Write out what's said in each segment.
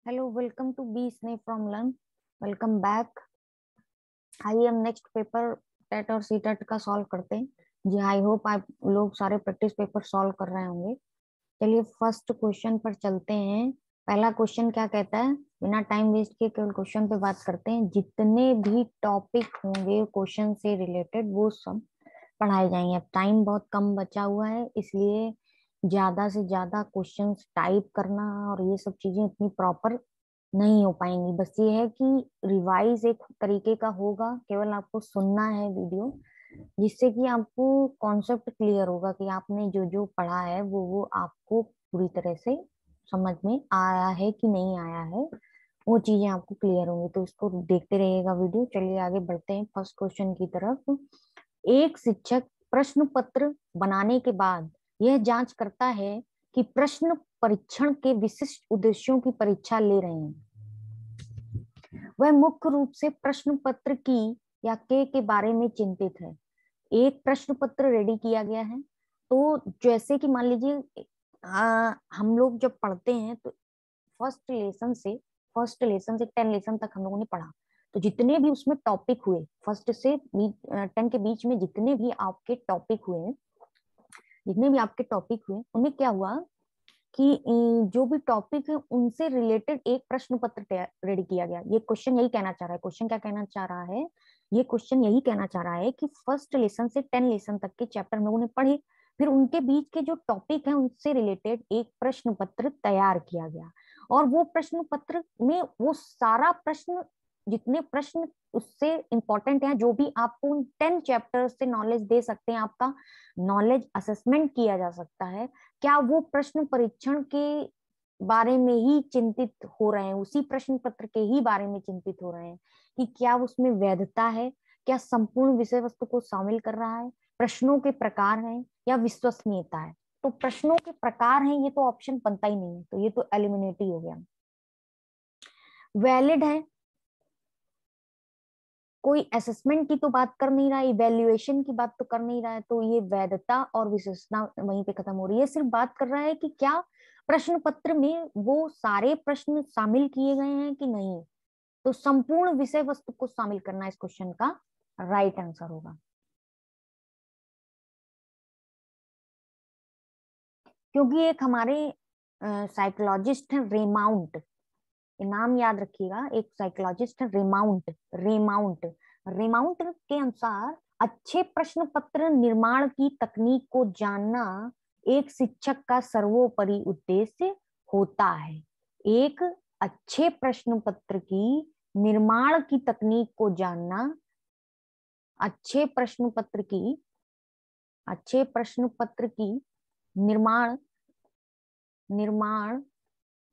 Hello, welcome to B Snake from Learn. Welcome back. आइए हम next paper TET और C TET का solve करते हैं। जी, आई होप आप लोग सारे प्रैक्टिस पेपर सॉल्व कर रहे होंगे। चलिए फर्स्ट क्वेश्चन पर चलते हैं। पहला क्वेश्चन क्या कहता है, बिना टाइम वेस्ट किए केवल क्वेश्चन पे बात करते हैं। जितने भी टॉपिक होंगे क्वेश्चन से रिलेटेड वो सब पढ़ाए जाएंगे। अब टाइम बहुत कम बचा हुआ है, इसलिए ज्यादा से ज्यादा क्वेश्चंस टाइप करना और ये सब चीजें इतनी प्रॉपर नहीं हो पाएंगी। बस ये है कि रिवाइज एक तरीके का होगा, केवल आपको सुनना है वीडियो, जिससे कि आपको कॉन्सेप्ट क्लियर होगा कि आपने जो जो पढ़ा है वो आपको पूरी तरह से समझ में आया है कि नहीं आया है। वो चीजें आपको क्लियर होंगी, तो इसको देखते रहिएगा वीडियो। चलिए आगे बढ़ते हैं फर्स्ट क्वेश्चन की तरफ। एक शिक्षक प्रश्न पत्र बनाने के बाद यह जांच करता है कि प्रश्न परीक्षण के विशिष्ट उद्देश्यों की परीक्षा ले रहे हैं। वह मुख्य रूप से प्रश्न पत्र की या के बारे में चिंतित है। एक प्रश्न पत्र रेडी किया गया है, तो जैसे कि मान लीजिए हम लोग जब पढ़ते हैं तो फर्स्ट लेसन से 10 लेसन तक हम लोगों ने पढ़ा। तो जितने भी उसमें टॉपिक हुए, फर्स्ट से 10 के बीच में जितने भी आपके टॉपिक हुए, उनमें क्या हुआ कि जो भी टॉपिक है उनसे रिलेटेड एक प्रश्न पत्र रेडी किया गया। ये क्वेश्चन यही कहना चाह रहा है। क्वेश्चन क्या कहना चाह रहा है, ये क्वेश्चन यही कहना चाह रहा है कि फर्स्ट लेसन से 10 लेसन तक के चैप्टर हम लोगों ने पढ़े, फिर उनके बीच के जो टॉपिक है उनसे रिलेटेड एक प्रश्न पत्र तैयार किया गया। और वो प्रश्न पत्र में वो सारा प्रश्न, जितने प्रश्न उससे इंपॉर्टेंट है, जो भी आपको उन 10 चैप्टर से नॉलेज दे सकते हैं, आपका नॉलेज असेसमेंट किया जा सकता है, क्या वो प्रश्न परीक्षण के बारे में ही चिंतित हो रहे हैं, उसी प्रश्न पत्र के ही बारे में चिंतित हो रहे हैं कि क्या उसमें वैधता है, क्या संपूर्ण विषय वस्तु को शामिल कर रहा है, प्रश्नों के प्रकार हैं या विश्वसनीयता है। तो प्रश्नों के प्रकार हैं, ये तो ऑप्शन बनता ही नहीं है, तो ये तो एलिमिनेट ही हो गया। वैलिड है, कोई असेसमेंट की तो बात कर नहीं रहा है, इवेल्युएशन की बात तो कर नहीं रहा है, तो ये वैधता और विशेषता वहीं पे खत्म हो रही है। सिर्फ बात कर रहा है कि क्या प्रश्न पत्र में वो सारे प्रश्न शामिल किए गए हैं कि नहीं। तो संपूर्ण विषय वस्तु को शामिल करना इस क्वेश्चन का राइट आंसर होगा। क्योंकि एक हमारे साइकोलॉजिस्ट हैं रेमाउंट, ये नाम याद रखिएगा, एक साइकोलॉजिस्ट है रेमाउंट। रेमाउंट रेमाउंट के अनुसार अच्छे प्रश्न पत्र निर्माण की तकनीक को जानना एक शिक्षक का सर्वोपरि उद्देश्य होता है। एक अच्छे प्रश्न पत्र की निर्माण की तकनीक को जानना, अच्छे प्रश्न पत्र की अच्छे प्रश्न पत्र की निर्माण निर्माण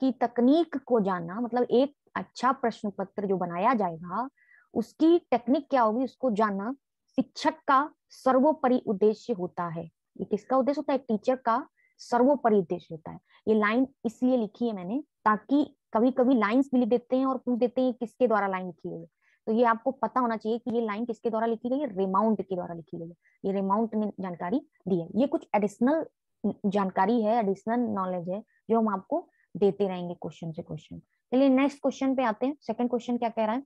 की तकनीक को जानना, मतलब एक अच्छा प्रश्न पत्र जो बनाया जाएगा उसकी टेक्निक क्या होगी उसको जानना शिक्षक का सर्वोपरि उद्देश्य होता है। ये किसका उद्देश्य होता है, टीचर का सर्वोपरि उद्देश्य होता है। ये लाइन इसलिए लिखी है मैंने, ताकि कभी कभी लाइंस भी लिख देते हैं और पूछ देते हैं किसके द्वारा लाइन लिखी गई है। तो ये आपको पता होना चाहिए कि ये लाइन किसके द्वारा लिखी गई है, रेमाउंट के द्वारा लिखी गई है। ये रेमाउंट ने जानकारी दी है। ये कुछ एडिशनल जानकारी है, एडिशनल नॉलेज है जो हम आपको देते रहेंगे क्वेश्चन से क्वेश्चन। चलिए नेक्स्ट क्वेश्चन पे आते हैं। सेकंड क्वेश्चन क्या कह रहा है,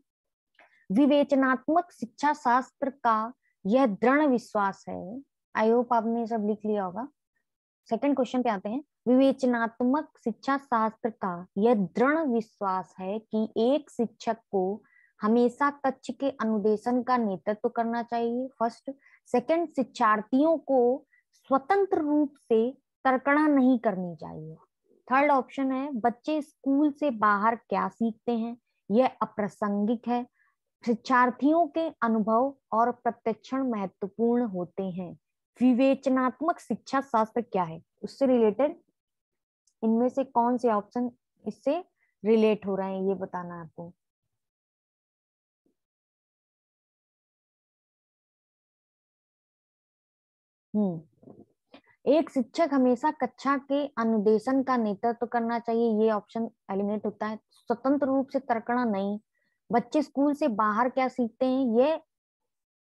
विवेचनात्मक शिक्षा शास्त्र का यह दृढ़ विश्वास है। आई होप आपने सब लिख लिया होगा। सेकंड क्वेश्चन पे आते हैं। विवेचनात्मक शिक्षा शास्त्र का यह दृढ़ विश्वास है कि एक शिक्षक को हमेशा कक्ष के अनुदेशन का नेतृत्व करना चाहिए, फर्स्ट। सेकंड, शिक्षार्थियों को स्वतंत्र रूप से तर्कना नहीं करनी चाहिए। थर्ड ऑप्शन है, बच्चे स्कूल से बाहर क्या सीखते हैं, यह अप्रासंगिक है, शिक्षार्थियों के अनुभव और प्रत्यक्षण महत्वपूर्ण होते हैं। विवेचनात्मक शिक्षा शास्त्र क्या है, उससे रिलेटेड इनमें से कौन से ऑप्शन इससे रिलेट हो रहे हैं ये बताना है आपको। एक शिक्षक हमेशा कक्षा के अनुदेशन का नेतृत्व करना चाहिए, ये ऑप्शन एलिमिनेट होता है। स्वतंत्र रूप से तर्कना नहीं, बच्चे स्कूल से बाहर क्या सीखते हैं ये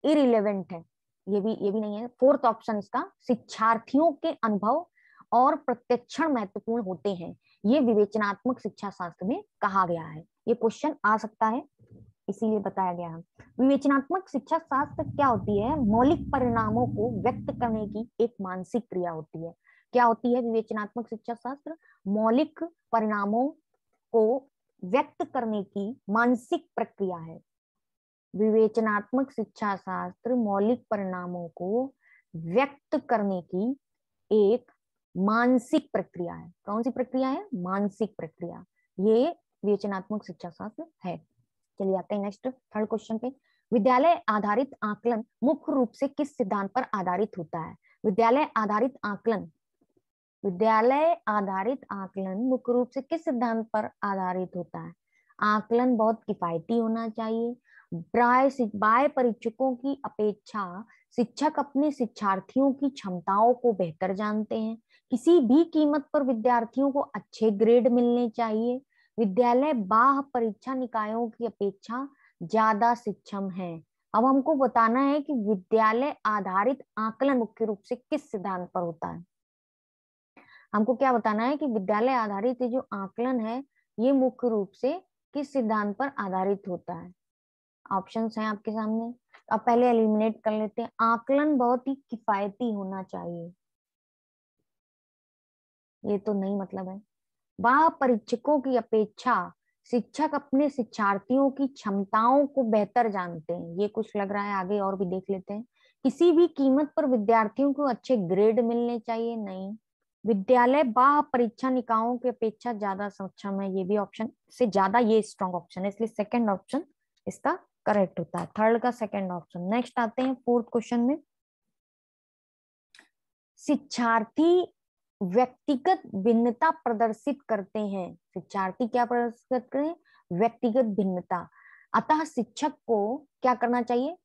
इरिलेवेंट है, ये भी नहीं है। फोर्थ ऑप्शन इसका, शिक्षार्थियों के अनुभव और प्रत्यक्षण महत्वपूर्ण होते हैं, ये विवेचनात्मक शिक्षा शास्त्र में कहा गया है। ये क्वेश्चन आ सकता है, इसीलिए बताया गया है। विवेचनात्मक शिक्षा शास्त्र क्या होती है? मौलिक परिणामों को व्यक्त करने की एक मानसिक क्रिया होती है। क्या होती है विवेचनात्मक शिक्षा शास्त्र? मौलिक परिणामों को व्यक्त करने की मानसिक प्रक्रिया है। विवेचनात्मक शिक्षा शास्त्र मौलिक परिणामों को व्यक्त करने की एक मानसिक प्रक्रिया है। कौन सी प्रक्रिया है? मानसिक प्रक्रिया। ये विवेचनात्मक शिक्षा शास्त्र है। चलिए आते हैं नेक्स्ट थर्ड क्वेश्चन पे। विद्यालय आधारित आकलन मुख्य रूप से किस सिद्धांत पर आधारित होता है? विद्यालय आधारित आकलन मुख्य रूप से किस सिद्धांत पर आधारित होता है? आकलन बहुत किफायती होना चाहिए। बाह्य परीक्षकों की अपेक्षा शिक्षक अपने शिक्षार्थियों की क्षमताओं को बेहतर जानते हैं। किसी भी कीमत पर विद्यार्थियों को अच्छे ग्रेड मिलने चाहिए। विद्यालय बाह्य परीक्षा निकायों की अपेक्षा ज्यादा सक्षम है। अब हमको बताना है कि विद्यालय आधारित आकलन मुख्य रूप से किस सिद्धांत पर होता है। हमको क्या बताना है कि विद्यालय आधारित जो आकलन है ये मुख्य रूप से किस सिद्धांत पर आधारित होता है। ऑप्शंस हैं आपके सामने, अब पहले एलिमिनेट कर लेते हैं। आकलन बहुत ही किफायती होना चाहिए, ये तो नहीं मतलब है। बाह्य परीक्षकों की अपेक्षा शिक्षक अपने शिक्षार्थियों की क्षमताओं को बेहतर जानते हैं, ये कुछ लग रहा है। आगे और भी देख लेते हैं। किसी भी कीमत पर विद्यार्थियों को अच्छे ग्रेड मिलने चाहिए, नहीं। विद्यालय बाह्य परीक्षा निकायों की अपेक्षा ज्यादा सक्षम है, ये भी ऑप्शन से ज्यादा ये स्ट्रॉन्ग ऑप्शन है, इसलिए सेकंड ऑप्शन इसका करेक्ट होता है। थर्ड का सेकंड ऑप्शन। नेक्स्ट आते हैं फोर्थ क्वेश्चन में। शिक्षार्थी व्यक्तिगत भिन्नता प्रदर्शित करते हैं। शिक्षार्थी क्या प्रदर्शित करते हैं? व्यक्तिगत भिन्नता। अतः शिक्षक को क्या करना चाहिए?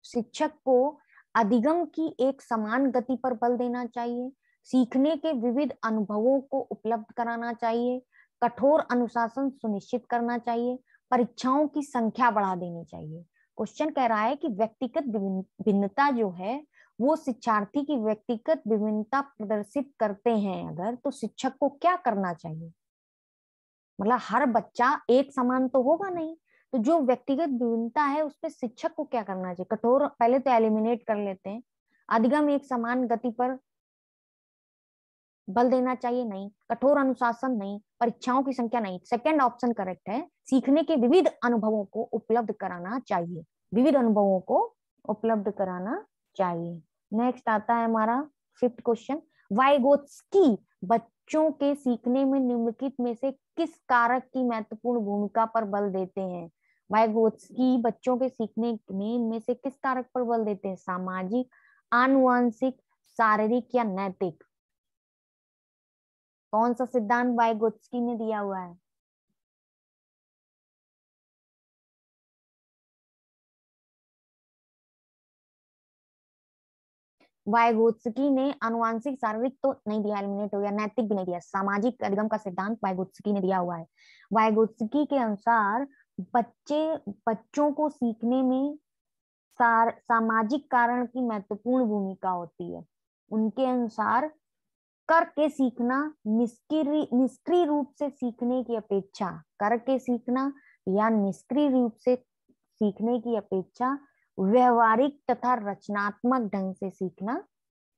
शिक्षक को अधिगम की एक समान गति पर बल देना चाहिए। सीखने के विविध अनुभवों को उपलब्ध कराना चाहिए। कठोर अनुशासन सुनिश्चित करना चाहिए। परीक्षाओं की संख्या बढ़ा देनी चाहिए। क्वेश्चन कह रहा है कि व्यक्तिगत भिन्नता जो है वो शिक्षार्थी की व्यक्तिगत विभिन्नता प्रदर्शित करते हैं अगर, तो शिक्षक को क्या करना चाहिए? मतलब हर बच्चा एक समान तो होगा नहीं, तो जो व्यक्तिगत विभिन्नता है उस पर शिक्षक को क्या करना चाहिए? कठोर, पहले तो एलिमिनेट कर लेते हैं। अधिगम एक समान गति पर बल देना चाहिए, नहीं। कठोर अनुशासन, नहीं। परीक्षाओं की संख्या, नहीं। सेकंड ऑप्शन करेक्ट है। सीखने के विविध अनुभवों को उपलब्ध कराना चाहिए, विविध अनुभवों को उपलब्ध कराना चाहिए। नेक्स्ट आता है हमारा फिफ्थ क्वेश्चन। वाइगोत्स्की बच्चों के सीखने में निम्नलिखित में से किस कारक की महत्वपूर्ण भूमिका पर बल देते हैं? वाइगोत्स्की बच्चों के सीखने में इनमें से किस कारक पर बल देते हैं? सामाजिक, आनुवंशिक, शारीरिक या नैतिक? कौन सा सिद्धांत वाइगोत्स्की ने दिया हुआ है? वाइगोत्स्की ने आनुवांशिक, शारीरिक तो नहीं दिया, एलिमिनेट हो गया। नैतिक भी नहीं दिया। सामाजिक अधिगम का सिद्धांत वाइगोत्स्की ने दिया हुआ है। वाइगोत्स्की के अनुसार बच्चों को सीखने में सामाजिक कारण की महत्वपूर्ण भूमिका होती है। उनके अनुसार करके सीखना निष्क्रिय रूप से सीखने की अपेक्षा, करके सीखना या निष्क्रिय रूप से सीखने की अपेक्षा व्यवहारिक तथा रचनात्मक ढंग से सीखना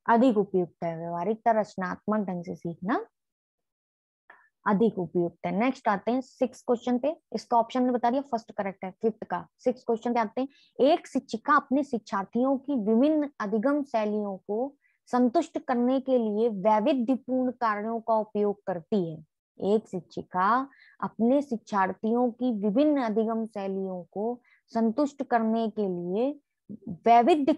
अधिक उपयुक्त है। व्यवहारिक तथा रचनात्मक ढंग से सीखना अधिक उपयुक्त है। नेक्स्ट आते हैं सिक्स क्वेश्चन पे। इसका ऑप्शन ने बता दिया, फर्स्ट करेक्ट है। फिफ्थ का सिक्स क्वेश्चन पे आते हैं। एक शिक्षिका अपने शिक्षार्थियों की विभिन्न अधिगम शैलियों को संतुष्ट करने के लिए वैविध्यपूर्ण कार्यों का उपयोग करती है। एक शिक्षिका अपने शिक्षार्थियों की विभिन्न अधिगम शैलियों को संतुष्ट करने के लिए वैविध्य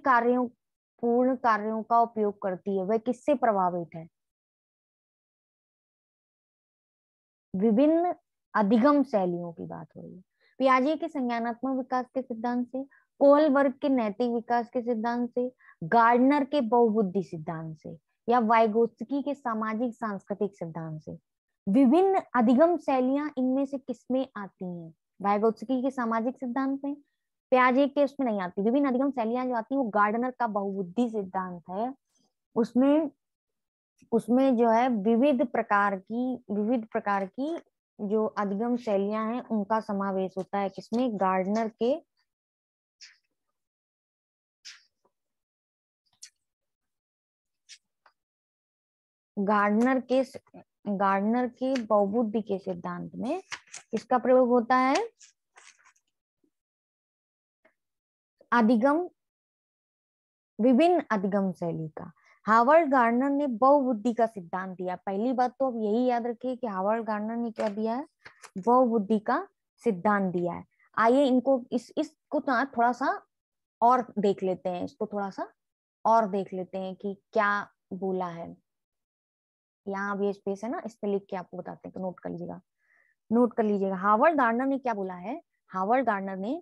पूर्ण कार्यों का उपयोग करती है। वह किससे प्रभावित है? विभिन्न अधिगम शैलियों की बात हो रही है। पियाजे के संज्ञानात्मक विकास के सिद्धांत से, कोहलबर्ग के नैतिक विकास के सिद्धांत से, गार्डनर के बहुबुद्धि सिद्धांत से, या वाइगोत्स्की के सामाजिक सांस्कृतिक सिद्धांत से। विभिन्न अधिगम शैलियां इनमें से किसमें आती हैं? वाइगोत्स्की के सामाजिक सिद्धांत में, पियाजे के उसमें नहीं आती। विभिन्न अधिगम शैलियां जो आती है वो गार्डनर का बहुबुद्धि सिद्धांत है, उसमें उसमें जो है विविध प्रकार की जो अधिगम शैलियां हैं उनका समावेश होता है। किसमें? गार्डनर के गार्डनर के बहुबुद्धि के सिद्धांत में किसका प्रयोग होता है? अधिगम, विभिन्न अधिगम शैली का। हार्वर्ड गार्डनर ने बहुबुद्धि का सिद्धांत दिया। पहली बात तो अब यही याद रखिए कि हार्वर्ड गार्डनर ने क्या दिया है? बहुबुद्धि का सिद्धांत दिया है। आइए इनको इसको थोड़ा सा और देख लेते हैं, इसको थोड़ा सा और देख लेते हैं कि क्या बोला है। यहाँ अब ये स्पेस है ना, इस पे लिख के आपको बताते हैं, तो नोट कर लीजिएगा। हार्वर्ड गार्डनर ने क्या बोला है? हार्वर्ड गार्डनर ने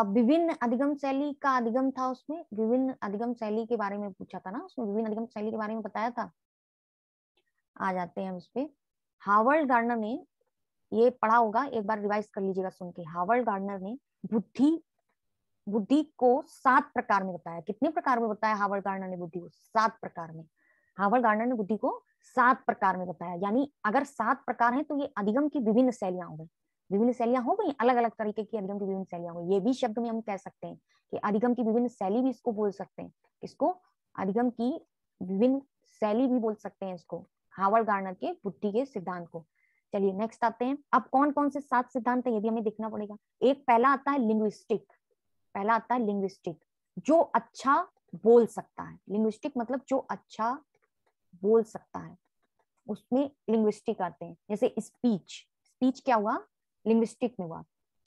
विभिन्न अधिगम शैली का अधिगम था, उसमें विभिन्न अधिगम शैली के बारे में पूछा था ना, उसमें विभिन्न अधिगम शैली के बारे में बताया था। आ जाते हैं हम इस पे। हार्वर्ड गार्डनर ने, ये पढ़ा होगा, एक बार रिवाइज कर लीजिएगा सुन के। हार्वर्ड गार्डनर ने बुद्धि बुद्धि को 7 प्रकार में बताया। कितने प्रकार में बताया हार्वर्ड गार्डनर ने बुद्धि को? 7 प्रकार में। हार्वर्ड गार्डनर ने बुद्धि को 7 प्रकार में बताया। यानी अगर 7 प्रकार हैं तो ये अधिगम की विभिन्न शैलियां हो गई। विभिन्न शैलियां हो गई, अलग अलग तरीके की अधिगम की विभिन्न शैलियां हो गई। ये भी शब्द में हम कह सकते हैं कि अधिगम की विभिन्न शैली भी इसको बोल सकते हैं। इसको अधिगम की विभिन्न शैली भी बोल सकते हैं इसको, हार्वर्ड गार्डनर के बुद्धि के सिद्धांत को। चलिए नेक्स्ट आते हैं। अब कौन कौन से 7 सिद्धांत है ये भी हमें देखना पड़ेगा। एक पहला आता है लिंग्विस्टिक। पहला आता है लिंग्विस्टिक, जो अच्छा बोल सकता है। लिंग्विस्टिक मतलब जो अच्छा बोल सकता है, उसमें लिंग्विस्टिक आते हैं। जैसे स्पीच, स्पीच क्या हुआ? लिंग्विस्टिक में हुआ,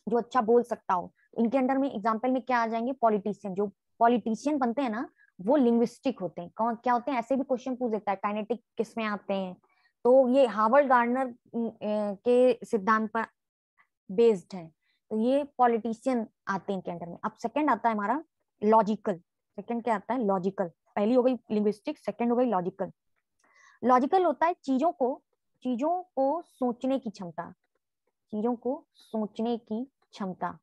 जो अच्छा बोल सकता हो। इनके अंडर में एग्जाम्पल में क्या आ जाएंगे? पॉलिटिशियन। जो पॉलिटिशियन बनते हैं ना, वो लिंग्विस्टिक होते हैं। कौन क्या होते हैं? ऐसे भी क्वेश्चन पूछ देता है, काइनेटिक किस में आते हैं। तो ये हार्वर्ड गार्डनर के सिद्धांत पर बेस्ड है। तो ये पॉलिटिशियन आते हैं इनके अंडर में। अब सेकंड आता है हमारा लॉजिकल। सेकंड क्या आता है? लॉजिकल। पहली हो गई लिंग्विस्टिक, सेकंड हो गई लॉजिकल। लॉजिकल होता है चीजों को सोचने की क्षमता। चीजों को सोचने की क्षमता,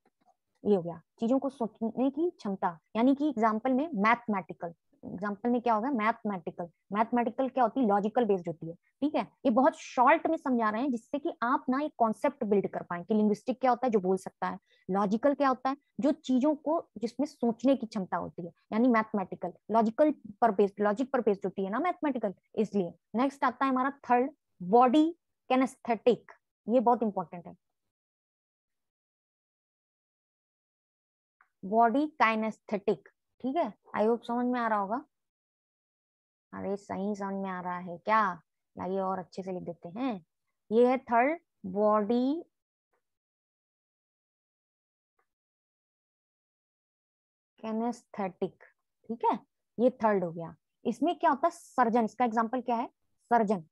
ये हो गया चीजों को सोचने की क्षमता। यानी कि एग्जाम्पल में मैथमेटिकल, एग्जाम्पल में क्या होगा? मैथमेटिकल। मैथमेटिकल क्या होती है? लॉजिकल बेस्ड होती है। ठीक है, ये बहुत शॉर्ट में समझा रहे हैं जिससे कि आप ना एक कॉन्सेप्ट बिल्ड कर पाए कि लिंग्विस्टिक क्या होता है, जो बोल सकता है। लॉजिकल क्या होता है? जो चीजों को, जिसमें सोचने की क्षमता होती है, यानी मैथमेटिकल। लॉजिकल पर बेस्ड, लॉजिक पर बेस्ड होती है ना मैथमेटिकल, इसलिए। नेक्स्ट आता है हमारा थर्ड, बॉडी कैनेस्थेटिक। ये बहुत इंपॉर्टेंट है। बॉडी काइनेस्थेटिक, ठीक है। आई होप समझ में आ रहा होगा। अरे सही समझ में आ रहा है क्या? लाइए और अच्छे से लिख देते हैं। ये है थर्ड, बॉडी कैनेस्थेटिक। ठीक है, ये थर्ड हो गया। इसमें क्या होता है? सर्जन। इसका एग्जांपल क्या है? सर्जन।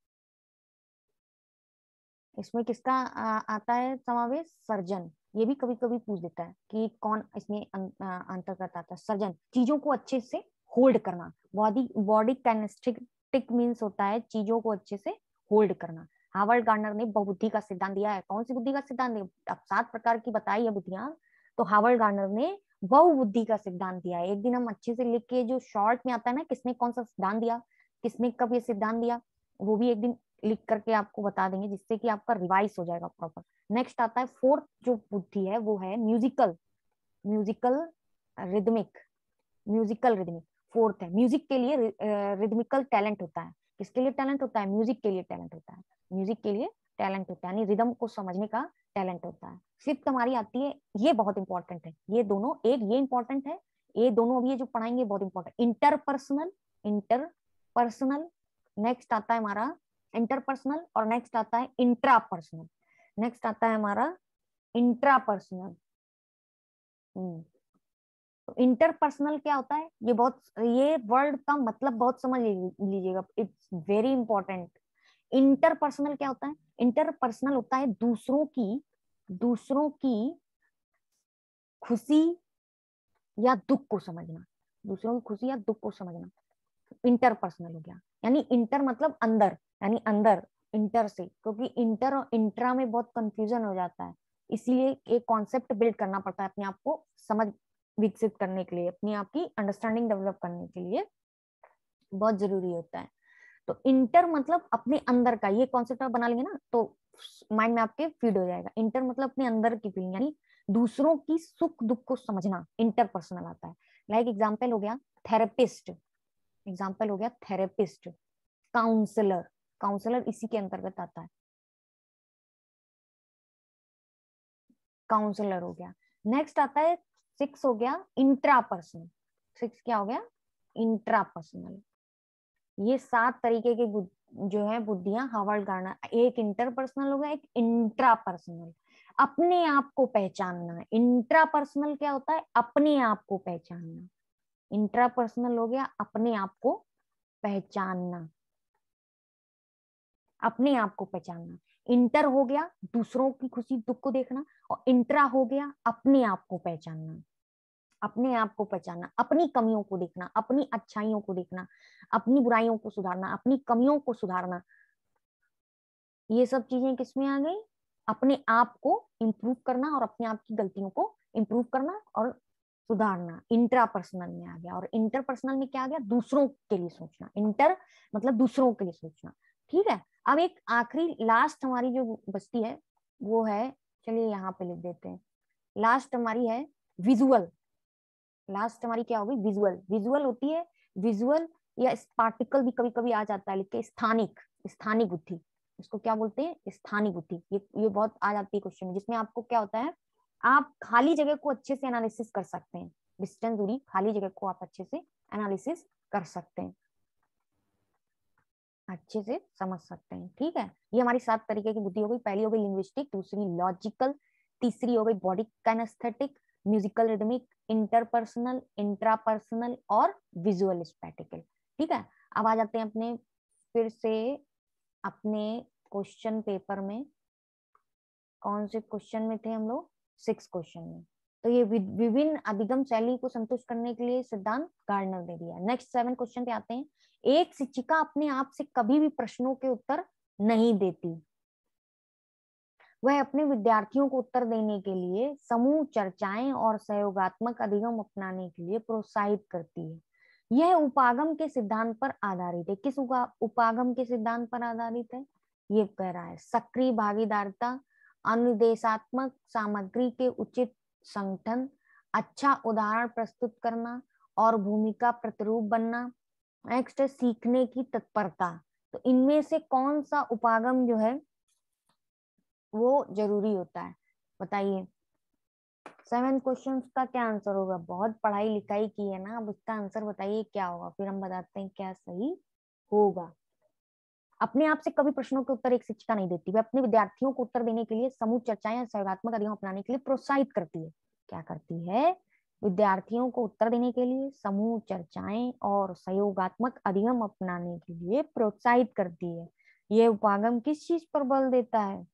इसमें किसका आता है समावेश? सर्जन। ये भी कभी कभी पूछ देता है कि कौन इसमें अंतर्गत आता है। सर्जन, चीजों को अच्छे से होल्ड करना। बॉडी कैनेस्थेटिक मीन्स होता है चीजों को अच्छे से होल्ड करना। हार्वर्ड गार्डनर ने बहुबुद्धि का सिद्धांत दिया है। कौन सी बुद्धि का सिद्धांत दिया? अब 7 प्रकार की बताई है बुद्धियां, तो हार्वर्ड गार्डनर ने बहुबुद्धि का सिद्धांत दिया है। एक दिन हम अच्छे से लिख के, जो शॉर्ट में आता है ना, किसने कौन सा सिद्धांत दिया, किसने कब ये सिद्धांत दिया, वो भी एक दिन लिख करके आपको बता देंगे, जिससे कि आपका रिवाइज हो जाएगा प्रॉपर। नेक्स्ट आता है फोर्थ, जो बुद्धि है वो है musical. Musical rhythmic. Musical rhythmic fourth है। म्यूजिक के लिए रिदमिकल टैलेंट होता है। किसके लिए टैलेंट होता है? म्यूजिक के लिए टैलेंट होता है। म्यूजिक के लिए टैलेंट होता है, यानी रिदम को समझने का टैलेंट होता है। फिफ्थ हमारी आती है, ये बहुत इंपॉर्टेंट है। ये दोनों, एक ये इंपॉर्टेंट है, ये दोनों अभी ये जो पढ़ाएंगे बहुत इंपॉर्टेंट। इंटरपर्सनल। इंटरपर्सनल। नेक्स्ट आता है हमारा इंटरपर्सनल, और नेक्स्ट आता है इंट्रापर्सनल। नेक्स्ट आता है हमारा इंट्रापर्सनल। तो इंटरपर्सनल क्या होता है? ये वर्ड का मतलब बहुत समझ लीजिएगा, इट्स वेरी इंपॉर्टेंट। इंटरपर्सनल क्या होता है? इंटरपर्सनल होता है दूसरों की खुशी या दुख को समझना। दूसरों की खुशी या दुख को समझना इंटरपर्सनल हो गया। यानी इंटर मतलब अंदर, यानी अंदर, इंटर से, क्योंकि इंटर और इंट्रा में बहुत कंफ्यूजन हो जाता है, इसीलिए एक कॉन्सेप्ट बिल्ड करना पड़ता है अपने आप को समझ विकसित करने के लिए, अपनी आपकी अंडरस्टैंडिंग डेवलप करने के लिए बहुत जरूरी होता है। तो इंटर मतलब अपने अंदर का, ये कॉन्सेप्ट आप बना लेंगे ना तो माइंड में आपके फीड हो जाएगा। इंटर मतलब अपने अंदर की फीलिंग, यानी दूसरों की सुख दुख को समझना, इंटरपर्सनल आता है। लाइक एग्जाम्पल हो गया थेरेपिस्ट, एग्जाम्पल हो गया थेरेपिस्ट, काउंसलर, काउंसलर इसी के अंतर्गत आता है, काउंसलर हो गया। नेक्स्ट आता है 6 हो गया इंट्रापर्सनल, 6 क्या हो गया इंट्रापर्सनल। ये 7 तरीके के जो है बुद्धियां हावर्ड गार्डनर, एक इंटरपर्सनल हो गया, एक इंट्रापर्सनल, अपने आप को पहचानना। इंट्रापर्सनल क्या होता है, अपने आप को पहचानना। इंट्रापर्सनल हो गया अपने आप को पहचानना, अपने आप को पहचानना। इंटर हो गया दूसरों की खुशी दुख को देखना, और इंट्रा हो गया अपने आप को पहचानना, अपने आप को पहचानना, अपनी कमियों को देखना, अपनी अच्छाइयों को देखना, अपनी बुराइयों को सुधारना, अपनी कमियों को सुधारना। ये सब चीजें किसमें आ गई, अपने आप को इम्प्रूव करना और अपने आप की गलतियों को इम्प्रूव करना और सुधारना, इंट्रापर्सनल में आ गया। और इंटरपर्सनल में क्या आ गया, दूसरों के लिए सोचना। इंटर मतलब दूसरों के लिए सोचना, ठीक है। अब एक आखिरी लास्ट हमारी जो बचती है वो है, चलिए यहाँ पे लिख देते हैं, लास्ट हमारी है विजुअल। लास्ट हमारी क्या होगी, विजुअल। विजुअल होती है, विजुअल या पार्टिकल भी कभी कभी आ जाता है लिख के, स्थानिक, स्थानिक बुद्धि, इसको क्या बोलते हैं, स्थानिक बुद्धि। ये बहुत आ जाती है क्वेश्चन में, जिसमें आपको क्या होता है, आप खाली जगह को अच्छे से एनालिसिस कर सकते हैं, डिस्टेंस दूरी खाली जगह को आप अच्छे से एनालिसिस कर सकते हैं, अच्छे से समझ सकते हैं, ठीक है। ये हमारी 7 तरीके की बुद्धि हो गई। पहली हो गई लिंग्विस्टिक, दूसरी लॉजिकल, तीसरी हो गई body kinesthetic, musical rhythmic, interpersonal, intrapersonal और विजुअल स्पैटिकल, ठीक है। अब आ जाते हैं अपने फिर से अपने क्वेश्चन पेपर में, कौन से क्वेश्चन में थे हम लोग, 6 क्वेश्चन में। तो ये विभिन्न अधिगम शैली को संतुष्ट करने के लिए सिद्धांत गार्डनर ने दिया। नेक्स्ट 7 क्वेश्चन पे आते हैं। एक शिक्षिका अपने आप से कभी भी प्रश्नों के उत्तर नहीं देती, वह अपने विद्यार्थियों को उत्तर देने के लिए समूह चर्चाएं और सहयोगात्मक अधिगम अपनाने के लिए प्रोत्साहित करती है। यह उपागम के सिद्धांत पर आधारित है। किस उपागम के सिद्धांत पर आधारित है, ये कह रहा है सक्रिय भागीदारिता, अनुदेशात्मक सामग्री के उचित संगठन, अच्छा उदाहरण प्रस्तुत करना और भूमिका प्रतिरूप बनना। नेक्स्ट है सीखने की तत्परता। तो इनमें से कौन सा उपागम जो है वो जरूरी होता है, बताइए। 7 क्वेश्चंस का क्या आंसर होगा, बहुत पढ़ाई लिखाई की है ना, अब उसका आंसर बताइए क्या होगा, फिर हम बताते हैं क्या सही होगा। अपने आप से कभी प्रश्नों के उत्तर एक शिक्षिका नहीं देती, वह अपने विद्यार्थियों को उत्तर देने के लिए समूह चर्चाएं या सहयोगात्मक अधिगम अपनाने के लिए प्रोत्साहित करती है। क्या करती है, विद्यार्थियों को उत्तर देने के लिए समूह चर्चाएं और सहयोगात्मक अधिगम अपनाने के लिए प्रोत्साहित करती है। यह उपागम किस चीज पर बल देता है,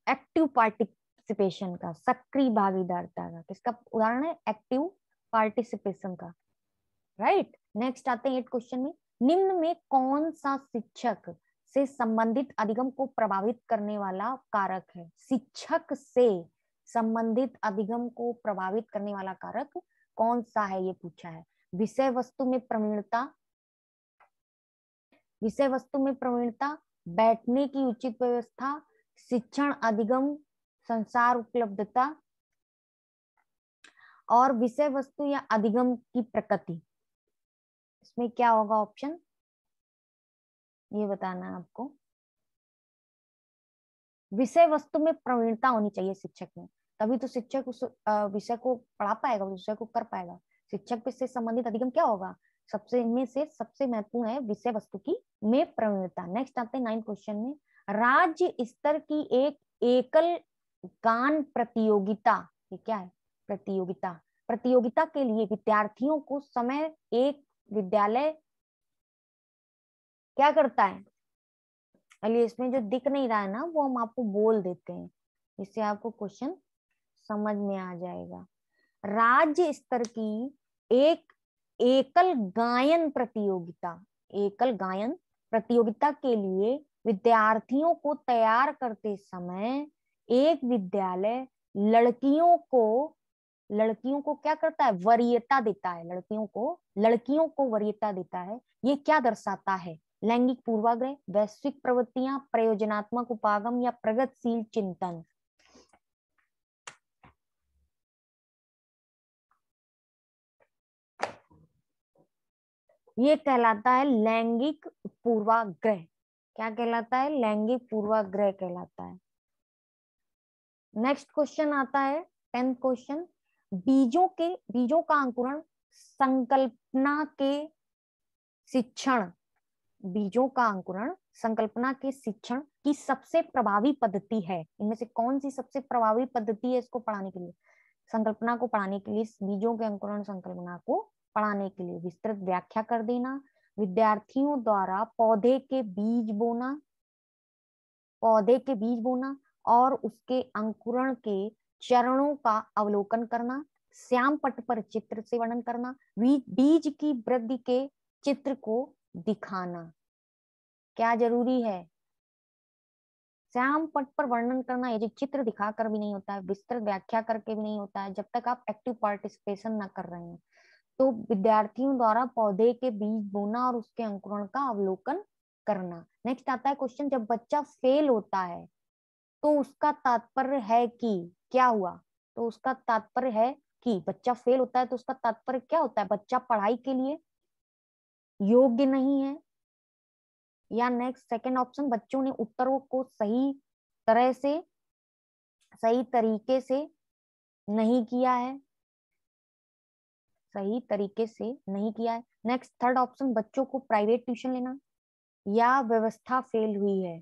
एक्टिव पार्टिसिपेशन का, सक्रिय भागीदारिता का। किसका उदाहरण है, एक्टिव पार्टिसिपेशन का, राइट। नेक्स्ट आते हैं 8 क्वेश्चन में। निम्न में कौन सा शिक्षक से संबंधित अधिगम को प्रभावित करने वाला कारक है, शिक्षक से संबंधित अधिगम को प्रभावित करने वाला कारक कौन सा है, ये पूछा है। विषय वस्तु में प्रवीणता, विषय वस्तु में प्रवीणता, बैठने की उचित व्यवस्था, शिक्षण अधिगम संसार उपलब्धता, और विषय वस्तु या अधिगम की प्रकृति। इसमें क्या होगा ऑप्शन, ये बताना है आपको। विषय वस्तु में प्रवीणता होनी चाहिए शिक्षक में, तभी तो शिक्षक उस विषय को पढ़ा पाएगा, उस विषय को कर पाएगा। शिक्षक से संबंधित अधिगम क्या होगा, सबसे इनमें से सबसे महत्वपूर्ण है विषय वस्तु की में प्रवीणता। नेक्स्ट आते हैं 9 क्वेश्चन में। राज्य स्तर की एक एकल गान प्रतियोगिता, ये क्या है, प्रतियोगिता, प्रतियोगिता के लिए विद्यार्थियों को समय एक विद्यालय क्या करता है, अली इसमें जो दिख नहीं रहा है ना वो हम आपको बोल देते हैं, इससे आपको क्वेश्चन समझ में आ जाएगा। राज्य स्तर की एक एकल गायन प्रतियोगिता, एकल गायन प्रतियोगिता के लिए विद्यार्थियों को तैयार करते समय एक विद्यालय लड़कियों को क्या करता है, वरीयता देता है, लड़कियों को वरीयता देता है। ये क्या दर्शाता है? लैंगिक पूर्वाग्रह, वैश्विक प्रवृत्तियां, प्रयोजनात्मक उपागम या प्रगतिशील चिंतन। ये कहलाता है लैंगिक पूर्वाग्रह। क्या कहलाता है? लैंगिक पूर्वाग्रह कहलाता है। नेक्स्ट क्वेश्चन आता है 10th क्वेश्चन, बीजों का अंकुरण संकल्पना के शिक्षण, बीजों का अंकुरण संकल्पना के शिक्षण की सबसे प्रभावी पद्धति है। इनमें से कौन सी सबसे प्रभावी पद्धति है इसको पढ़ाने के लिए, संकल्पना को पढ़ाने के लिए, बीजों के अंकुरण संकल्पना को पढ़ाने के लिए? विस्तृत व्याख्या कर देना, विद्यार्थियों द्वारा पौधे के बीज बोना और उसके अंकुरण के चरणों का अवलोकन करना, श्याम पट पर चित्र से वर्णन करना, बीज की वृद्धि के चित्र को दिखाना। क्या जरूरी है? श्याम पट पर वर्णन करना। ये जो चित्र दिखाकर भी नहीं होता है, विस्तृत व्याख्या करके भी नहीं होता है, जब तक आप एक्टिव पार्टिसिपेशन ना कर रहे हैं। तो विद्यार्थियों द्वारा पौधे के बीज बोना और उसके अंकुरण का अवलोकन करना। नेक्स्ट आता है क्वेश्चन, जब बच्चा फेल होता है तो उसका तात्पर्य है कि क्या हुआ? तो उसका तात्पर्य है कि बच्चा फेल होता है तो उसका तात्पर्य क्या होता है? बच्चा पढ़ाई के लिए योग्य नहीं है। या नेक्स्ट सेकंड ऑप्शन, बच्चों ने उत्तरों को सही तरीके से नहीं किया है, सही तरीके से नहीं किया है। नेक्स्ट थर्ड ऑप्शन, बच्चों को प्राइवेट ट्यूशन लेना, या व्यवस्था फेल हुई है,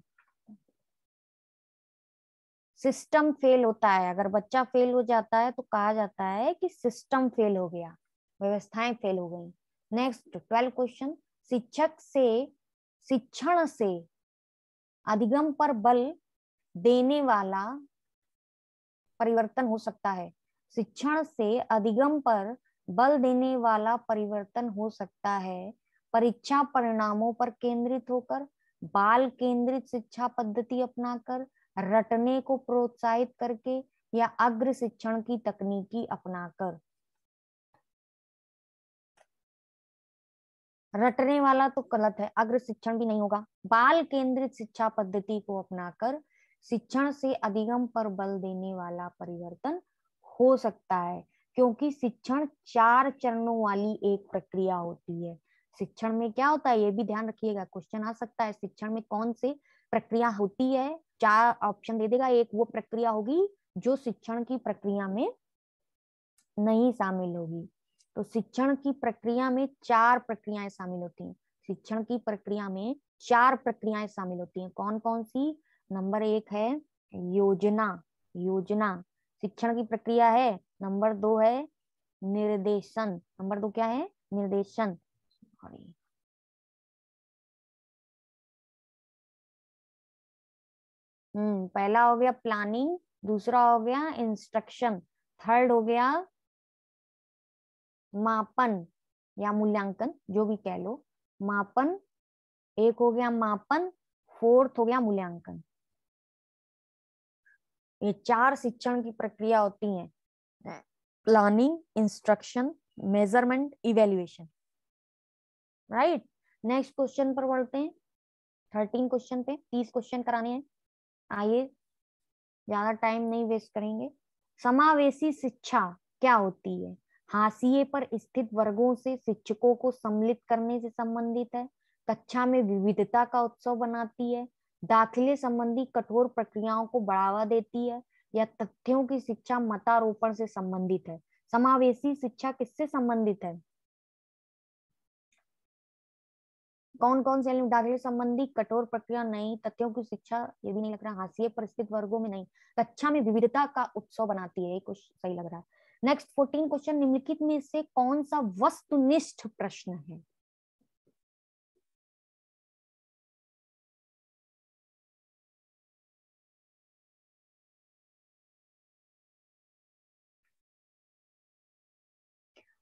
सिस्टम फेल होता है। अगर बच्चा फेल हो जाता है तो कहा जाता है कि सिस्टम फेल हो गया, व्यवस्थाएं फेल हो गई। नेक्स्ट 12 क्वेश्चन, शिक्षण से अधिगम पर बल देने वाला परिवर्तन हो सकता है। शिक्षण से अधिगम पर बल देने वाला परिवर्तन हो सकता है परीक्षा परिणामों पर केंद्रित होकर, बाल केंद्रित शिक्षा पद्धति अपनाकर, रटने को प्रोत्साहित करके, या अग्र शिक्षण की तकनीकी अपनाकर। रटने वाला तो गलत है, अग्र शिक्षण भी नहीं होगा। बाल केंद्रित शिक्षा पद्धति को अपनाकर शिक्षण से अधिगम पर बल देने वाला परिवर्तन हो सकता है, क्योंकि शिक्षण 4 चरणों वाली एक प्रक्रिया होती है। शिक्षण में क्या होता है ये भी ध्यान रखिएगा, क्वेश्चन आ सकता है, शिक्षण में कौन सी प्रक्रिया होती है? 4 ऑप्शन दे देगा। एक वो प्रक्रिया होगी जो शिक्षण की प्रक्रिया में नहीं शामिल होगी। तो शिक्षण की प्रक्रिया में 4 प्रक्रियाएं शामिल होती हैं। शिक्षण की प्रक्रिया में 4 प्रक्रियाएं शामिल होती हैं। कौन कौन सी? नंबर 1 है योजना शिक्षण की प्रक्रिया है। नंबर 2 है निर्देशन। नंबर 2 क्या है? निर्देशन। पहला हो गया प्लानिंग, दूसरा हो गया इंस्ट्रक्शन, थर्ड हो गया मापन या मूल्यांकन, जो भी कह लो। मापन, एक हो गया मापन, फोर्थ हो गया मूल्यांकन। ये 4 शिक्षण की प्रक्रिया होती हैं, planning, instruction, measurement, evaluation. Right. Next question पर बढ़ते हैं। 13 क्वेश्चन पे 30 क्वेश्चन कराने हैं। आइए, ज्यादा टाइम नहीं वेस्ट करेंगे। समावेशी शिक्षा क्या होती है? हाशिए पर स्थित वर्गों से शिक्षकों को सम्मिलित करने से संबंधित है, कक्षा में विविधता का उत्सव बनाती है, दाखिले संबंधी कठोर प्रक्रियाओं को बढ़ावा देती है, या तथ्यों की शिक्षा मतारोपण से संबंधित है। समावेशी शिक्षा किससे संबंधित है? कौन कौन से? दाखिले संबंधी कठोर प्रक्रिया नहीं, तथ्यों की शिक्षा ये भी नहीं लग रहा, हाशिए पर स्थित वर्गों में नहीं, कक्षा में विविधता का उत्सव बनाती है, ये कुछ सही लग रहा है। नेक्स्ट 14 क्वेश्चन, निम्नलिखित में से कौन सा वस्तुनिष्ठ प्रश्न है?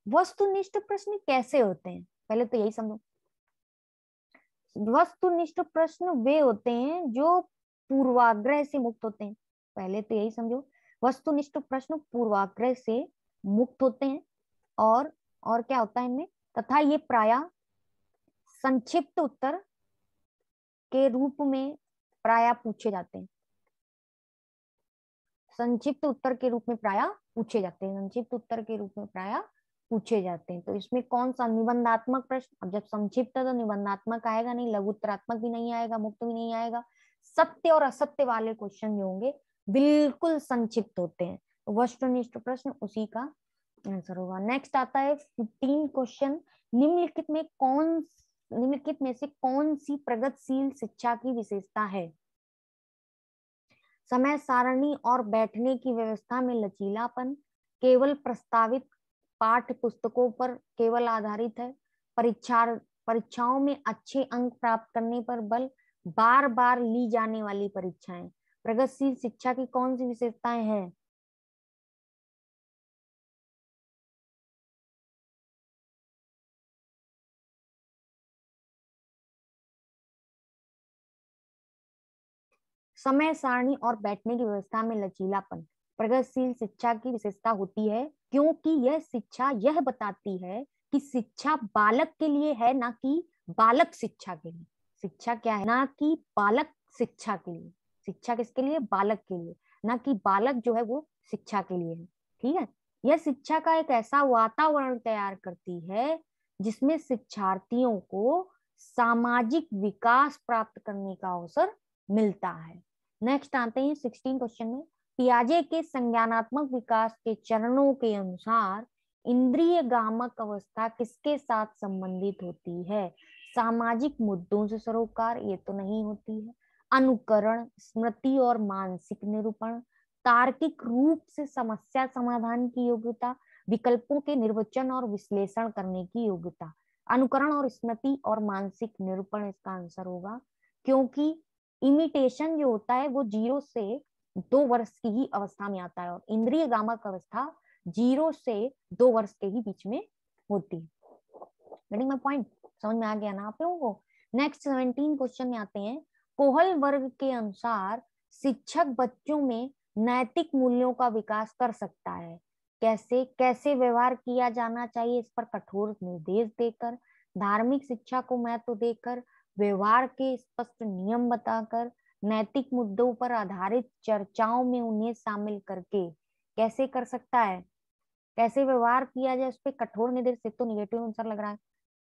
वस्तुनिष्ठ प्रश्न कैसे होते हैं, पहले तो यही समझो। वस्तुनिष्ठ प्रश्न वे होते हैं जो पूर्वाग्रह से मुक्त होते हैं। पहले तो यही समझो। वस्तुनिष्ठ प्रश्न पूर्वाग्रह से मुक्त होते हैं और क्या होता है इनमें, तथा ये प्रायः संक्षिप्त उत्तर के रूप में प्रायः पूछे जाते हैं। संक्षिप्त उत्तर के रूप में प्रायः पूछे जाते हैं, संक्षिप्त उत्तर के रूप में प्रायः पूछे जाते हैं। तो इसमें कौन सा निबंधात्मक प्रश्न, अब जब संक्षिप्त है तो निबंधात्मक आएगा नहीं, लघुत्तरात्मक भी नहीं आएगा, मुक्त भी नहीं आएगा। सत्य और असत्य वाले क्वेश्चन जो होंगे बिल्कुल संक्षिप्त होते हैं। तो वस्तुनिष्ठ प्रश्न उसी का आंसर होगा। नेक्स्ट आता है 15 क्वेश्चन, निम्नलिखित में से कौन सी प्रगतिशील शिक्षा की विशेषता है? समय सारणी और बैठने की व्यवस्था में लचीलापन, केवल प्रस्तावित पाठ्य पुस्तकों पर केवल आधारित है, परीक्षाओं में अच्छे अंक प्राप्त करने पर बल, बार बार ली जाने वाली परीक्षाएं। प्रगतिशील शिक्षा की कौन सी विशेषताएं हैं? समय सारणी और बैठने की व्यवस्था में लचीलापन प्रगतिशील शिक्षा की विशेषता होती है, क्योंकि यह शिक्षा यह बताती है कि शिक्षा बालक के लिए है, ना कि बालक शिक्षा के लिए। शिक्षा क्या है? ना कि बालक शिक्षा के लिए। शिक्षा किसके लिए? बालक के लिए, ना कि बालक जो है वो शिक्षा के लिए है। ठीक है। यह शिक्षा का एक ऐसा वातावरण तैयार करती है जिसमें शिक्षार्थियों को सामाजिक विकास प्राप्त करने का अवसर मिलता है। नेक्स्ट आते हैं 16 क्वेश्चन में। पियाजे के संज्ञानात्मक विकास के चरणों के अनुसार इंद्रिय गामक अवस्था किसके साथ संबंधित होती है? सामाजिक मुद्दों से सरोकार, ये तो नहीं होती है। अनुकरण, स्मृति और मानसिक निरूपण, तार्किक रूप से समस्या समाधान की योग्यता, विकल्पों के निर्वचन और विश्लेषण करने की योग्यता। अनुकरण और स्मृति और मानसिक निरूपण इसका आंसर होगा, क्योंकि इमिटेशन जो होता है वो 0 से 2 वर्ष की ही अवस्था में आता है और इंद्रिय गामक अवस्था 0 से 2 वर्ष के ही बीच में होती है। Getting my point? समझ में आ गया ना आप लोगों को? नेक्स्ट 17 क्वेश्चन में आते हैं। कोहल वर्ग के अनुसार शिक्षक बच्चों में नैतिक मूल्यों का विकास कर सकता है। कैसे? कैसे व्यवहार किया जाना चाहिए इस पर कठोर निर्देश देकर, धार्मिक शिक्षा को महत्व देकर, व्यवहार के स्पष्ट नियम बताकर, नैतिक मुद्दों पर आधारित चर्चाओं में उन्हें शामिल करके। कैसे कर सकता है? कैसे व्यवहार किया जाए उस पर कठोर निर्देश, से तो निगेटिव आंसर लग रहा है।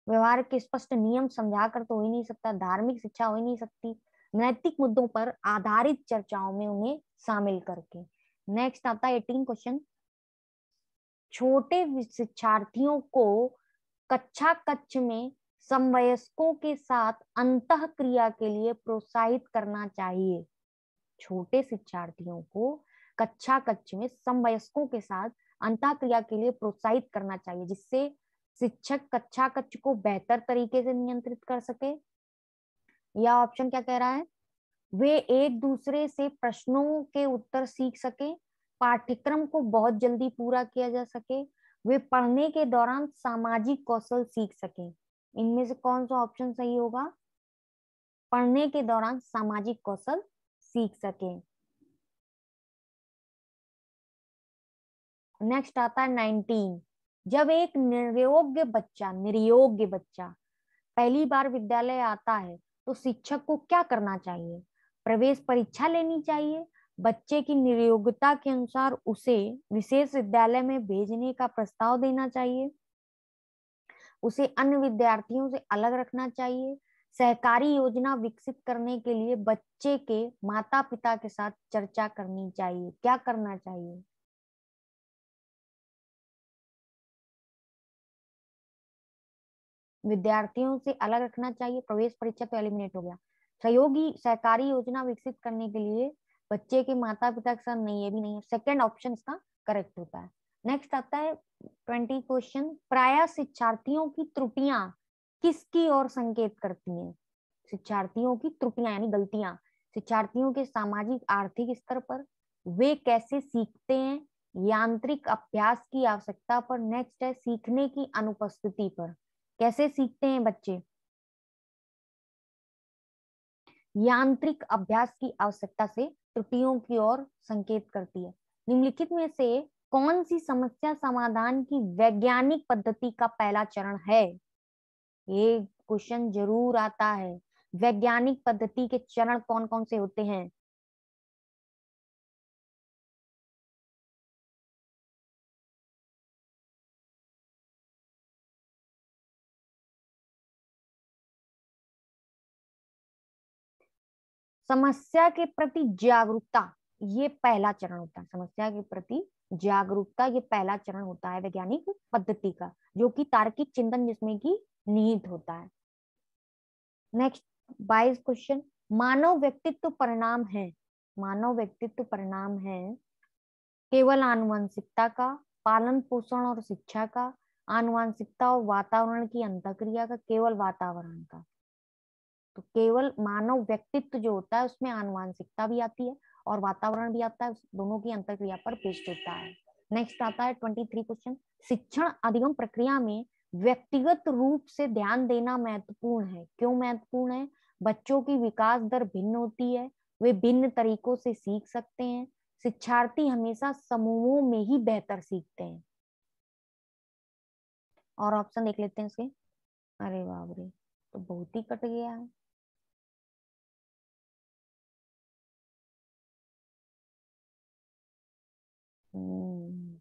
व्यवहार के स्पष्ट नियम समझा कर तो हो ही नहीं सकता, धार्मिक शिक्षा हो ही नहीं सकती, नैतिक मुद्दों पर आधारित चर्चाओं में उन्हें शामिल करके। नेक्स्ट आता है 18 क्वेश्चन। छोटे शिक्षार्थियों को कक्षा कक्ष में समवयस्कों के साथ अंतः क्रिया के लिए प्रोत्साहित करना चाहिए। छोटे शिक्षार्थियों को कक्षा कक्ष में समवयस्कों के साथ अंतः क्रिया के लिए प्रोत्साहित करना चाहिए, जिससे शिक्षक कक्षा कक्ष को बेहतर तरीके से नियंत्रित कर सके। या ऑप्शन क्या कह रहा है? वे एक दूसरे से प्रश्नों के उत्तर सीख सके, पाठ्यक्रम को बहुत जल्दी पूरा किया जा सके, वे पढ़ने के दौरान सामाजिक कौशल सीख सके। इनमें से कौन सा ऑप्शन सही होगा? पढ़ने के दौरान सामाजिक कौशल सीख सके। नेक्स्ट आता है 19। जब एक निर्योग्य बच्चा पहली बार विद्यालय आता है तो शिक्षक को क्या करना चाहिए? प्रवेश परीक्षा लेनी चाहिए, बच्चे की निर्योग्यता के अनुसार उसे विशेष विद्यालय में भेजने का प्रस्ताव देना चाहिए, उसे अन्य विद्यार्थियों से अलग रखना चाहिए, सहकारी योजना विकसित करने के लिए बच्चे के माता पिता के साथ चर्चा करनी चाहिए। क्या करना चाहिए? विद्यार्थियों से अलग रखना चाहिए, प्रवेश परीक्षा तो एलिमिनेट हो गया, सहयोगी सहकारी योजना विकसित करने के लिए बच्चे के माता पिता के साथ नहीं, ये भी नहीं है, सेकेंड ऑप्शन इसका करेक्ट होता है। नेक्स्ट आता है 20 क्वेश्चन। प्रायः शिक्षार्थियों की त्रुटियां किसकी ओर संकेत करती हैं? शिक्षार्थियों की त्रुटियां यानी गलतियां, शिक्षार्थियों के सामाजिक आर्थिक स्तर पर, वे कैसे सीखते हैं, यांत्रिक अभ्यास की आवश्यकता पर, नेक्स्ट है सीखने की अनुपस्थिति पर। कैसे सीखते हैं बच्चे? यांत्रिक अभ्यास की आवश्यकता से त्रुटियों की ओर संकेत करती है। निम्नलिखित में से कौन सी समस्या समाधान की वैज्ञानिक पद्धति का पहला चरण है? ये क्वेश्चन जरूर आता है। वैज्ञानिक पद्धति के चरण कौन कौन से होते हैं? समस्या के प्रति जागरूकता, ये पहला चरण होता है। समस्या के प्रति जागरूकता ये पहला चरण होता है वैज्ञानिक पद्धति का, जो कि तार्किक चिंतन जिसमें की निहित होता है। नेक्स्ट 22 क्वेश्चन, मानव व्यक्तित्व परिणाम है। मानव व्यक्तित्व परिणाम है केवल आनुवंशिकता का, पालन पोषण और शिक्षा का, आनुवंशिकता और वातावरण की अंतःक्रिया का, केवल वातावरण का। तो केवल मानव व्यक्तित्व जो होता है उसमें आनुवंशिकता भी आती है और वातावरण भी आता है, दोनों की अंतःक्रिया पर बेस्ड होता है। नेक्स्ट आता है 23 क्वेश्चन, शिक्षण अधिगम प्रक्रिया में व्यक्तिगत रूप से ध्यान देना महत्वपूर्ण है। क्यों महत्वपूर्ण है? बच्चों की विकास दर भिन्न होती है, वे भिन्न तरीकों से सीख सकते हैं, शिक्षार्थी हमेशा समूहों में ही बेहतर सीखते हैं। और ऑप्शन देख लेते हैं इसके। अरे बाप रे, तो बहुत ही कट गया है। हम्म,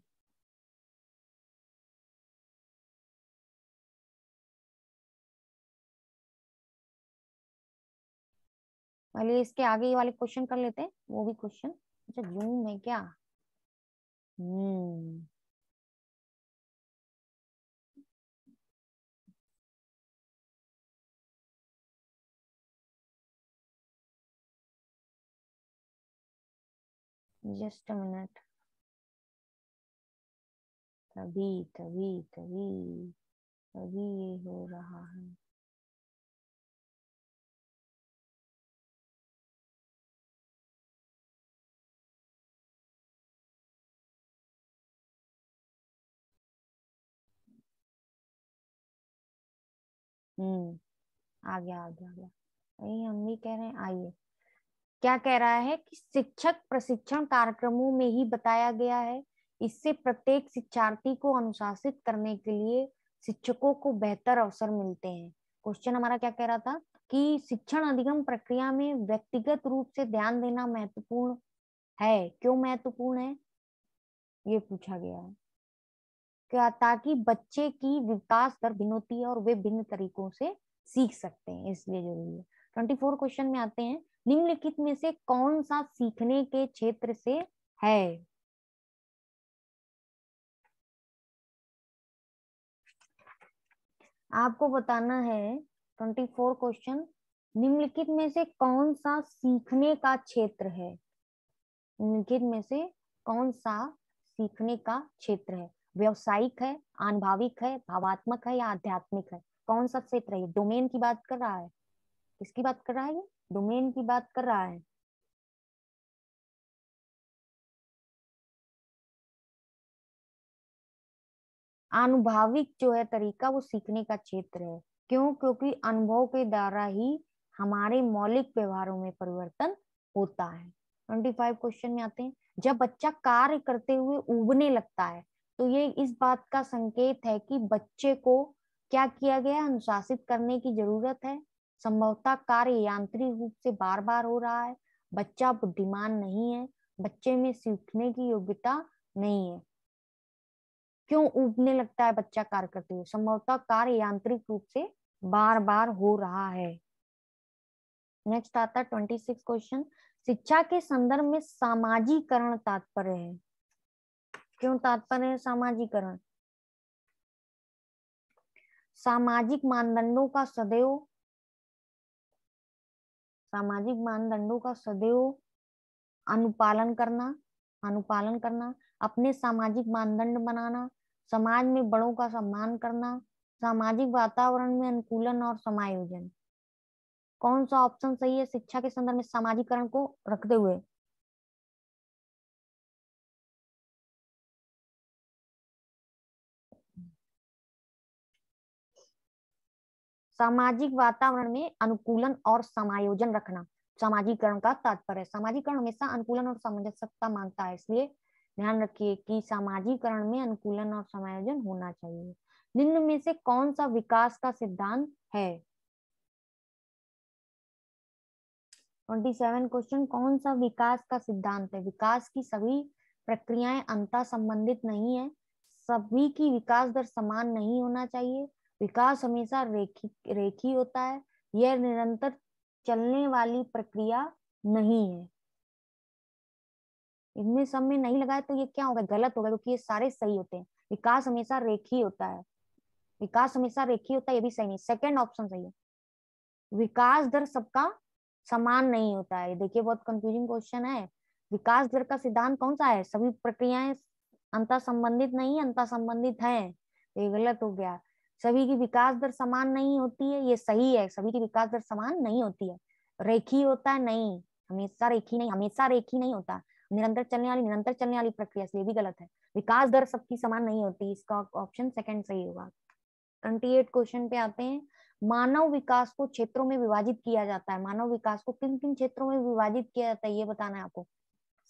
पहले इसके आगे वाले क्वेश्चन कर लेते हैं, वो भी क्वेश्चन। अच्छा जूम है क्या? हम्म, जस्ट अ मिनट। तभी तभी तभी तभी ये हो रहा है। आ गया आ गया आ गया। वही हम भी कह रहे हैं, आइए। क्या कह रहा है कि शिक्षक प्रशिक्षण कार्यक्रमों में ही बताया गया है, इससे प्रत्येक शिक्षार्थी को अनुशासित करने के लिए शिक्षकों को बेहतर अवसर मिलते हैं। क्वेश्चन हमारा क्या कह रहा था कि शिक्षण अधिगम प्रक्रिया में व्यक्तिगत रूप से ध्यान देना महत्वपूर्ण है। क्यों महत्वपूर्ण है ये पूछा गया है। क्या? ताकि बच्चे की विकास दर भिन्न होती है और वे भिन्न तरीकों से सीख सकते हैं, इसलिए जरूरी है। 24 क्वेश्चन में आते हैं, निम्नलिखित में से कौन सा सीखने के क्षेत्र से है? आपको बताना है। 24 क्वेश्चन, निम्नलिखित में से कौन सा सीखने का क्षेत्र है? निम्नलिखित में से कौन सा सीखने का क्षेत्र है? व्यवसायिक है, अनुभविक है, भावात्मक है या आध्यात्मिक है? कौन सा क्षेत्र है? डोमेन की बात कर रहा है। किसकी बात कर रहा है? ये डोमेन की बात कर रहा है। आनुभविक जो है तरीका, वो सीखने का क्षेत्र है। क्यों? क्योंकि अनुभव के द्वारा ही हमारे मौलिक व्यवहारों में परिवर्तन होता है। 25 क्वेश्चन में आते हैं, जब बच्चा कार्य करते हुए ऊबने लगता है तो ये इस बात का संकेत है कि बच्चे को क्या किया गया है? अनुशासित करने की जरूरत है। संभवतः कार्य यांत्रिक रूप से बार बार हो रहा है, बच्चा बुद्धिमान नहीं है, बच्चे में सीखने की योग्यता नहीं है। क्यों ऊबने लगता है बच्चा कार्य करते हुए? संभवतः कार्य यांत्रिक रूप से बार बार हो रहा है। नेक्स्ट आता है 26 क्वेश्चन, शिक्षा के संदर्भ में सामाजिकरण तात्पर्य है। क्यों तात्पर्य है सामाजिकरण? सामाजिक मानदंडों का सदैव सामाजिक मानदंडों का सदैव अनुपालन करना, अनुपालन करना, अपने सामाजिक मानदंड बनाना, समाज में बड़ों का सम्मान करना, सामाजिक वातावरण में अनुकूलन और समायोजन। कौन सा ऑप्शन सही है शिक्षा के संदर्भ में सामाजिकरण को रखते हुए? सामाजिक वातावरण में अनुकूलन और समायोजन रखना। सामाजिकरण का तात्पर्य। सामाजिकरण हमेशा अनुकूलन और सामंजस्यता मांगता है, इसलिए ध्यान रखिए कि सामाजिकरण में अनुकूलन और समायोजन होना चाहिए। निम्न में से कौन सा विकास का सिद्धांत है? 27 क्वेश्चन, कौन सा विकास का सिद्धांत है? विकास की सभी प्रक्रियाएं अंतः संबंधित नहीं है, सभी की विकास दर समान नहीं होना चाहिए, विकास हमेशा रेखीय होता है, यह निरंतर चलने वाली प्रक्रिया नहीं है। इनमें सब में नहीं लगाए तो ये क्या होगा? गलत होगा, क्योंकि ये सारे सही होते हैं। विकास हमेशा रेखीय होता है, विकास हमेशा रेखीय होता है, ये भी सही नहीं। सेकंड ऑप्शन सही है। विकास दर सबका समान नहीं होता है, देखिए बहुत कंफ्यूजिंग क्वेश्चन है। विकास दर का सिद्धांत कौन सा है? सभी प्रक्रियाएं अंतर संबंधित नहीं, अंतर संबंधित है, ये गलत हो गया। सभी की विकास दर समान नहीं होती है, ये सही है, सभी की विकास दर समान नहीं होती है। रेखीय होता है, नहीं, हमेशा रेखीय नहीं, हमेशा रेखीय नहीं होता, निरंतर चलने वाली प्रक्रिया, इसलिए भी गलत है। विकास दर सबकी समान नहीं होती, इसका ऑप्शन सेकंड सही होगा। 28 क्वेश्चन पे आते हैं। मानव विकास को क्षेत्रों में विभाजित किया जाता है, मानव विकास को किन किन क्षेत्रों में विभाजित किया जाता है ये बताना है आपको।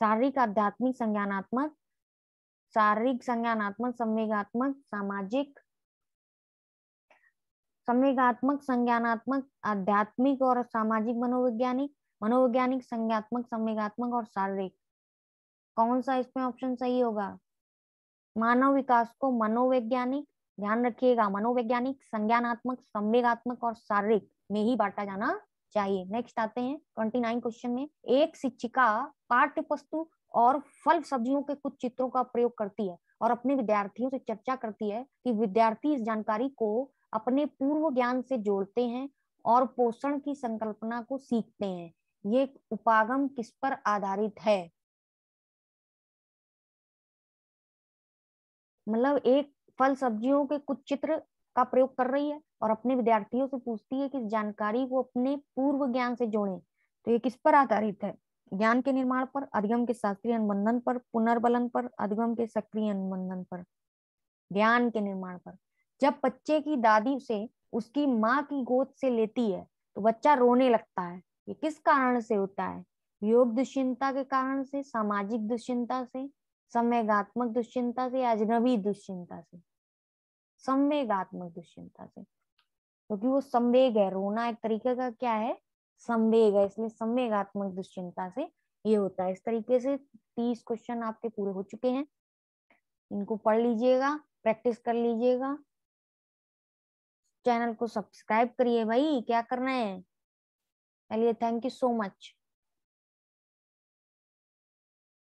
शारीरिक, आध्यात्मिक, संज्ञानात्मक, शारीरिक, संज्ञानात्मक, संवेगात्मक, सामाजिक, संवेगात्मक, संज्ञानात्मक, आध्यात्मिक और सामाजिक, मनोवैज्ञानिक, मनोवैज्ञानिक, संज्ञात्मक, संवेगात्मक और शारीरिक। कौन सा इसमें ऑप्शन सही होगा? मानव विकास को मनोवैज्ञानिक, ध्यान रखिएगा, मनोवैज्ञानिक, संज्ञानात्मक, संवेगात्मक और शारीरिक में ही बांटा जाना चाहिए। नेक्स्ट आते हैं 29 क्वेश्चन में। एक शिक्षिका पाठ्य पुस्तक और फल सब्जियों के कुछ चित्रों का प्रयोग करती है और अपने विद्यार्थियों से चर्चा करती है कि विद्यार्थी इस जानकारी को अपने पूर्व ज्ञान से जोड़ते हैं और पोषण की संकल्पना को सीखते हैं। ये उपागम किस पर आधारित है? मतलब एक फल सब्जियों के कुछ चित्र का प्रयोग कर रही है और अपने विद्यार्थियों से पूछती है कि जानकारी को अपने पूर्व ज्ञान से जोड़ें, तो ये किस पर आधारित है? ज्ञान के निर्माण पर, अधिगम के शास्त्रीय अनुबंधन पर, पुनर्बलन पर, अधिगम के सक्रिय अनुबंधन पर। ज्ञान के निर्माण पर। जब बच्चे की दादी उसे उसकी माँ की गोद से लेती है तो बच्चा रोने लगता है, ये किस कारण से होता है? योग दुश्चिंता के कारण से, सामाजिक दुश्चिंता से, संवेगात्मक दुश्चिंता से, अजनबी दुश्चिंता से? संवेगात्मक दुश्चिंता से, क्योंकि वो संवेग है, रोना एक तरीके का क्या है? संवेग है, इसलिए संवेगात्मक दुश्चिंता से ये होता है। इस तरीके से 30 क्वेश्चन आपके पूरे हो चुके हैं, इनको पढ़ लीजिएगा, प्रैक्टिस कर लीजिएगा। चैनल को सब्सक्राइब करिए भाई, क्या करना है। चलिए, थैंक यू सो मच।